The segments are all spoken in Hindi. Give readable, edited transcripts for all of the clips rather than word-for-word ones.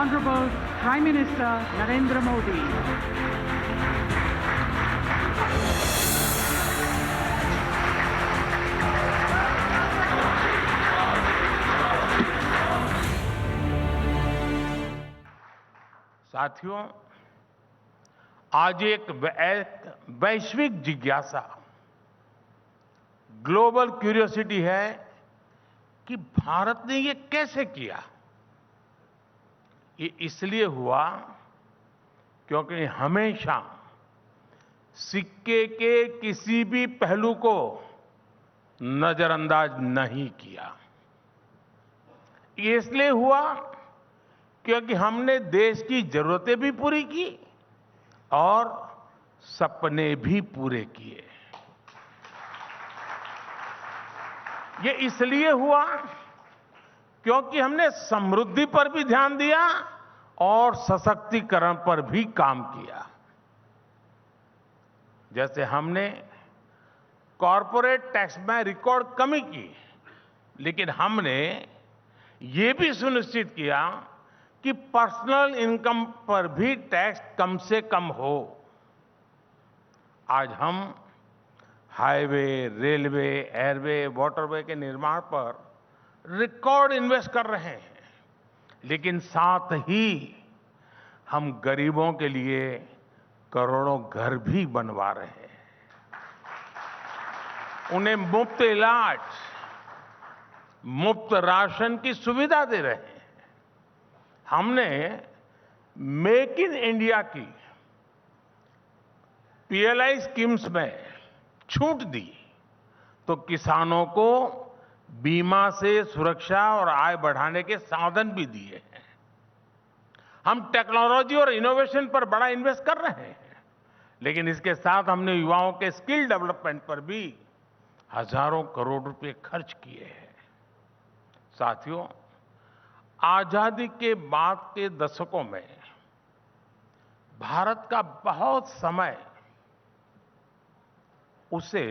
Honorable Prime Minister Narendra Modi. साथियों, आज एक वैश्विक जिज्ञासा, ग्लोबल क्यूरियोसिटी है कि भारत ने ये कैसे किया। ये इसलिए हुआ क्योंकि हमेशा सिक्के के किसी भी पहलू को नजरअंदाज नहीं किया। ये इसलिए हुआ क्योंकि हमने देश की जरूरतें भी पूरी की और सपने भी पूरे किए। ये इसलिए हुआ क्योंकि हमने समृद्धि पर भी ध्यान दिया और सशक्तिकरण पर भी काम किया। जैसे हमने कॉरपोरेट टैक्स में रिकॉर्ड कमी की, लेकिन हमने ये भी सुनिश्चित किया कि पर्सनल इनकम पर भी टैक्स कम से कम हो। आज हम हाईवे, रेलवे, एयरवे, वाटरवे के निर्माण पर रिकॉर्ड इन्वेस्ट कर रहे हैं, लेकिन साथ ही हम गरीबों के लिए करोड़ों घर भी बनवा रहे हैं। उन्हें मुफ्त इलाज, मुफ्त राशन की सुविधा दे रहे हैं। हमने मेक इन इंडिया की पीएलआई स्कीम्स में छूट दी तो किसानों को बीमा से सुरक्षा और आय बढ़ाने के साधन भी दिए हैं। हम टेक्नोलॉजी और इनोवेशन पर बड़ा इन्वेस्ट कर रहे हैं, लेकिन इसके साथ हमने युवाओं के स्किल डेवलपमेंट पर भी हजारों करोड़ रुपए खर्च किए हैं। साथियों, आजादी के बाद के दशकों में भारत का बहुत समय उसे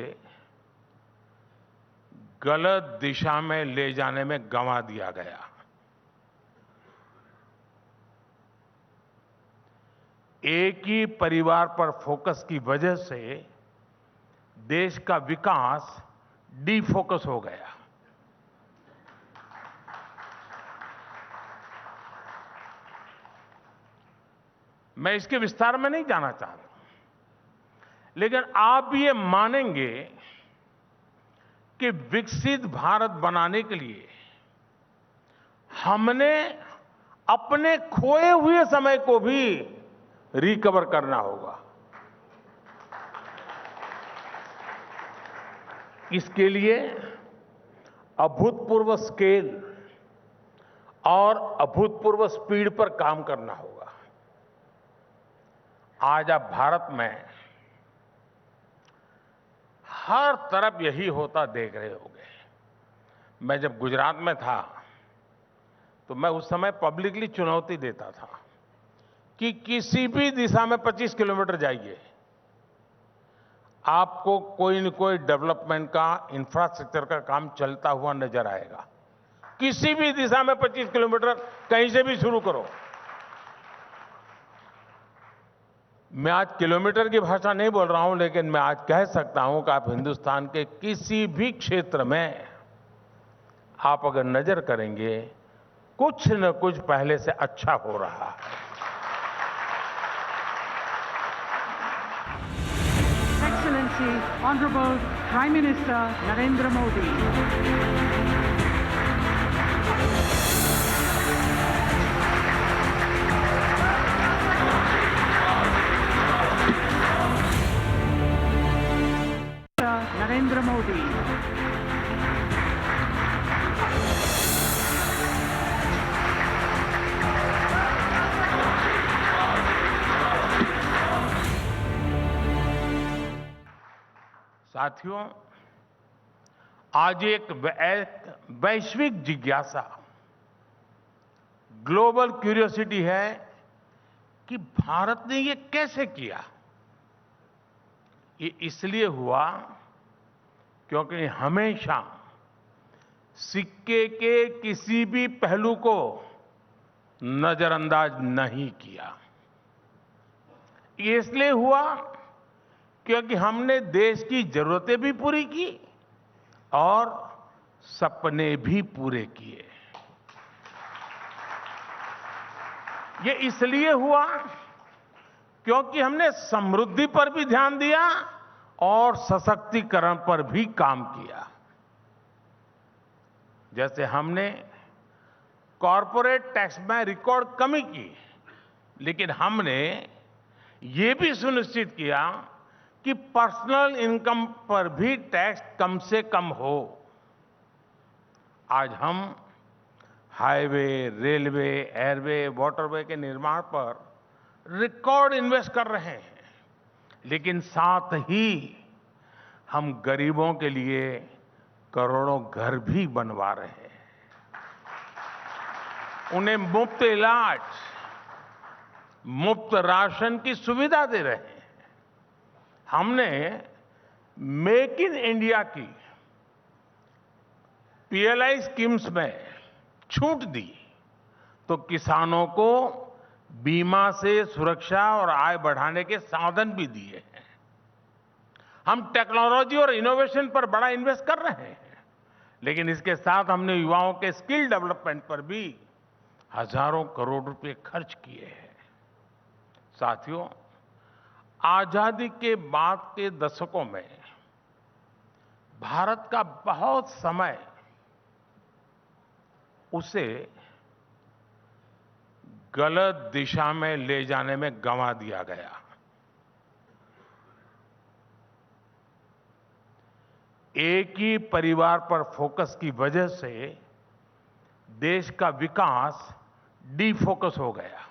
गलत दिशा में ले जाने में गंवा दिया गया। एक ही परिवार पर फोकस की वजह से देश का विकास डिफोकस हो गया। मैं इसके विस्तार में नहीं जाना चाहता, लेकिन आप ये मानेंगे कि विकसित भारत बनाने के लिए हमने अपने खोए हुए समय को भी रिकवर करना होगा। इसके लिए अभूतपूर्व स्केल और अभूतपूर्व स्पीड पर काम करना होगा। आज आप भारत में हर तरफ यही होता देख रहे होंगे। मैं जब गुजरात में था तो मैं उस समय पब्लिकली चुनौती देता था कि किसी भी दिशा में 25 किलोमीटर जाइए, आपको कोई न कोई डेवलपमेंट का, इंफ्रास्ट्रक्चर का काम चलता हुआ नजर आएगा। किसी भी दिशा में 25 किलोमीटर कहीं से भी शुरू करो। मैं आज किलोमीटर की भाषा नहीं बोल रहा हूं, लेकिन मैं आज कह सकता हूं कि आप हिंदुस्तान के किसी भी क्षेत्र में आप अगर नजर करेंगे, कुछ न कुछ पहले से अच्छा हो रहा है। Excellency, Honorable Prime Minister Narendra Modi. Narendra Modi. साथियों, आज एक वैश्विक जिज्ञासा, ग्लोबल क्यूरियोसिटी है कि भारत ने ये कैसे किया। ये इसलिए हुआ क्योंकि हमेशा सिक्के के किसी भी पहलू को नजरअंदाज नहीं किया। ये इसलिए हुआ क्योंकि हमने देश की जरूरतें भी पूरी की और सपने भी पूरे किए। ये इसलिए हुआ क्योंकि हमने समृद्धि पर भी ध्यान दिया और सशक्तिकरण पर भी काम किया। जैसे हमने कॉरपोरेट टैक्स में रिकॉर्ड कमी की, लेकिन हमने ये भी सुनिश्चित किया कि पर्सनल इनकम पर भी टैक्स कम से कम हो। आज हम हाईवे, रेलवे, एयरवे, वाटरवे के निर्माण पर रिकॉर्ड इन्वेस्ट कर रहे हैं, लेकिन साथ ही हम गरीबों के लिए करोड़ों घर भी बनवा रहे हैं। उन्हें मुफ्त इलाज, मुफ्त राशन की सुविधा दे रहे हैं। हमने मेक इन इंडिया की पीएलआई स्कीम्स में छूट दी तो किसानों को बीमा से सुरक्षा और आय बढ़ाने के साधन भी दिए हैं। हम टेक्नोलॉजी और इनोवेशन पर बड़ा इन्वेस्ट कर रहे हैं, लेकिन इसके साथ हमने युवाओं के स्किल डेवलपमेंट पर भी हजारों करोड़ रुपए खर्च किए हैं। साथियों, आजादी के बाद के दशकों में भारत का बहुत समय उसे गलत दिशा में ले जाने में गंवा दिया गया। एक ही परिवार पर फोकस की वजह से देश का विकास डिफोकस हो गया।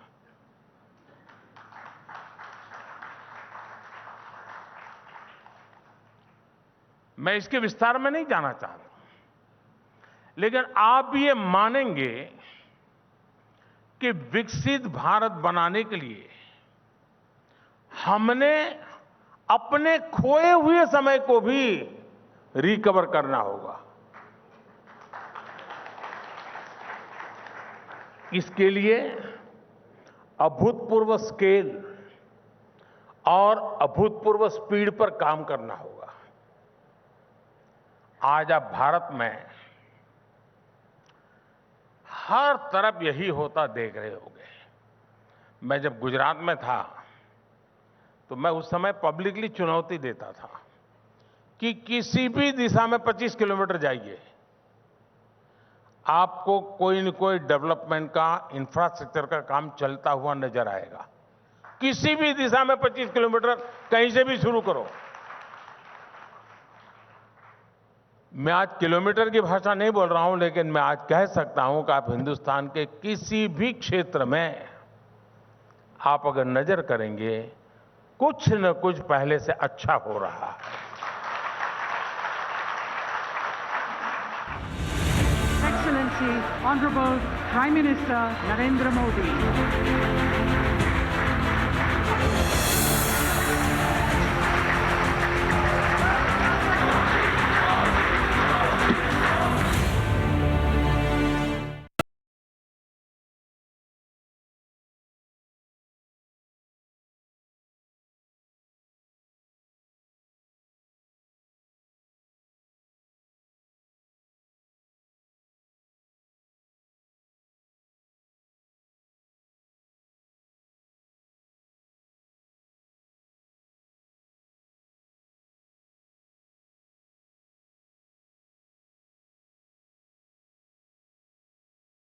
मैं इसके विस्तार में नहीं जाना चाहता, लेकिन आप ये मानेंगे कि विकसित भारत बनाने के लिए हमने अपने खोए हुए समय को भी रिकवर करना होगा। इसके लिए अभूतपूर्व स्केल और अभूतपूर्व स्पीड पर काम करना होगा। आज आप भारत में हर तरफ यही होता देख रहे होंगे। मैं जब गुजरात में था तो मैं उस समय पब्लिकली चुनौती देता था कि किसी भी दिशा में 25 किलोमीटर जाइए, आपको कोई न कोई डेवलपमेंट का, इंफ्रास्ट्रक्चर का काम चलता हुआ नजर आएगा। किसी भी दिशा में 25 किलोमीटर कहीं से भी शुरू करो। मैं आज किलोमीटर की भाषा नहीं बोल रहा हूं, लेकिन मैं आज कह सकता हूं कि आप हिंदुस्तान के किसी भी क्षेत्र में आप अगर नजर करेंगे, कुछ न कुछ पहले से अच्छा हो रहा है। Excellency, Honorable Prime Minister Narendra Modi.